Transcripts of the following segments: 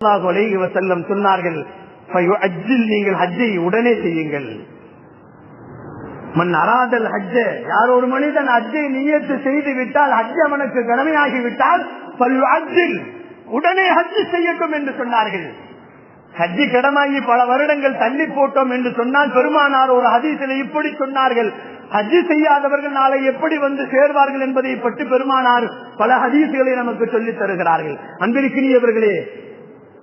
சொன்னார்கள், நீங்கள் ஹஜ்ஜை உடனே செய்யுங்கள். மன் அராதல் ஹஜ்ஜ, யார் ஒரு மனிதன் ஹஜ்ஜை நியத்து செய்து விட்டால், ஹஜ் அவனுக்கு கடமையாகிவிட்டால் உடனே ஹஜ் செய்யட்டும் என்று சொன்னார்கள். ஹஜ்ஜி கடமையாகி பல வருடங்கள் தள்ளி போட்டோம் என்று சொன்னால், பெருமானார் ஒரு ஹதீஸில் இப்படி சொன்னார்கள், ஹஜ் செய்யாதவர்கள் நாளை எப்படி வந்து சேர்வார்கள் என்பதை பற்றி பெருமானார் பல ஹதீஸ்களை நமக்கு சொல்லித் தருகிறார்கள். அன்பிற்கினியவர்களே,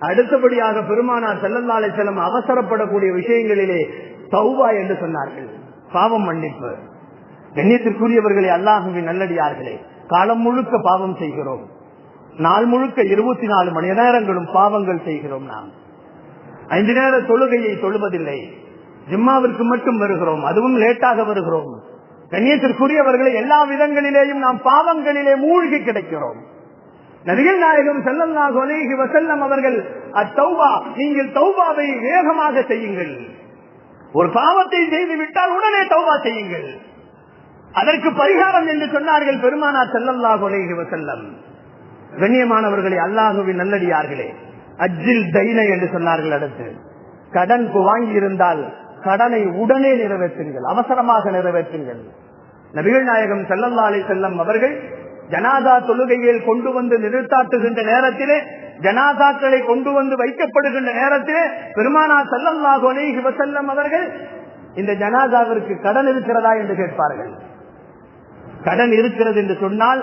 அடுத்தபடியாக பெருமானார் ஸல்லல்லாஹு அலைஹி வஸல்லம் அவசரப்படக்கூடிய விஷயங்களிலே தௌபா என்று சொன்னார்கள், பாவம் மன்னிப்பு. கண்ணியத்திற்குரியவர்களே, அல்லாஹ்வின் நல்லடியார்களே, காலம் முழுக்க பாவம் செய்கிறோம். நாள் முழுக்க 24 மணி நேரங்களும் பாவங்கள் செய்கிறோம். நாம் 5 நேர தொழுகையை தொழுவதில்லை, ஜும்மாவிற்கு மட்டும் வருகிறோம், அதுவும் லேட்டாக வருகிறோம். கண்ணியத்திற்குரியவர்களை, எல்லா விதங்களிலேயும் நாம் பாவங்களிலே மூழ்கி கிடைக்கிறோம். நபிகள் நாயகம் ஸல்லல்லாஹு அலைஹி வஸல்லம் அவர்கள் அத்தௌபா, நீங்கள் தௌபாவை வேகமாக செய்யுங்கள். ஒரு பாவத்தை செய்து விட்டால் உடனே தௌபா செய்யுங்கள். அதற்கு பரிகாரம் என்று சொன்னார்கள் பெருமானார் ஸல்லல்லாஹு அலைஹி வஸல்லம். கண்ணியமானவர்களே, அல்லாஹ்வின் நல்லடியார்களே, அஜ்ஜில் தைன என்று சொன்னார்கள். அடுத்து, கடன் வாங்கி இருந்தால் கடனை உடனே நிறைவேற்றுங்கள், அவசரமாக நிறைவேற்றுங்கள். நபிகள் நாயகம் ஸல்லல்லாஹு அலைஹி வஸல்லம் அவர்கள் ஜனாதா தொழுகையில் கொண்டு வந்து நிறுத்தாட்டுகின்ற நேரத்திலே, ஜனாதாக்களை கொண்டு வந்து வைக்கப்படுகின்ற நேரத்திலே பெருமானார் ஸல்லல்லாஹு அலைஹி வஸல்லம் அவர்கள் இந்த ஜனாதாவிற்கு கடன் இருக்கிறதா என்று கேட்பார்கள். கடன் இருக்கிறது என்று சொன்னால்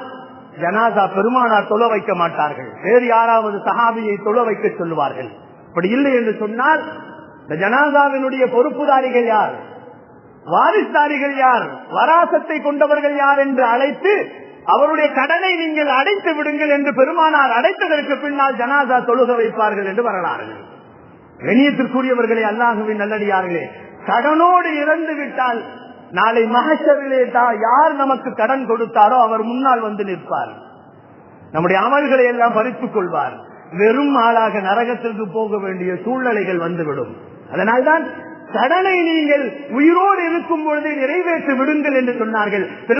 ஜனாதா பெருமானார் தொழ வைக்க மாட்டார்கள், வேறு யாராவது சஹாபியை தொழ வைக்க சொல்லுவார்கள். அப்படி இல்லை என்று சொன்னால் இந்த ஜனாதாவினுடைய பொறுப்புதாரிகள் யார், வாரிசுதாரிகள் யார், வராசத்தை கொண்டவர்கள் யார் என்று அழைத்து அவருடைய கடனை நீங்கள் அடைத்து விடுங்கள் என்று பெருமானார் அடைத்ததற்கு பின்னால் ஜனாதா தொழுக வைப்பார்கள் என்று வரலாறு. கண்ணியத்திற்குரியவர்களே, அல்லாஹ்வின் நல்லடியார்களே, கடனோடு இறந்து விட்டால் நாளை மஹ்ஷரிலே யார் நமக்கு கடன் கொடுத்தாரோ அவர் முன்னால் வந்து நிற்பார், நம்முடைய அமல்களை எல்லாம் பறித்துக் கொள்வார், வெறும் ஆளாக நரகத்திற்கு போக வேண்டிய சூழ்நிலைகள் வந்துவிடும். அதனால்தான் கடனை நீங்கள் உயிரோடு இருக்கும் பொழுதே நிறைவேற்றி விடுங்கள் என்று சொன்னார்கள்.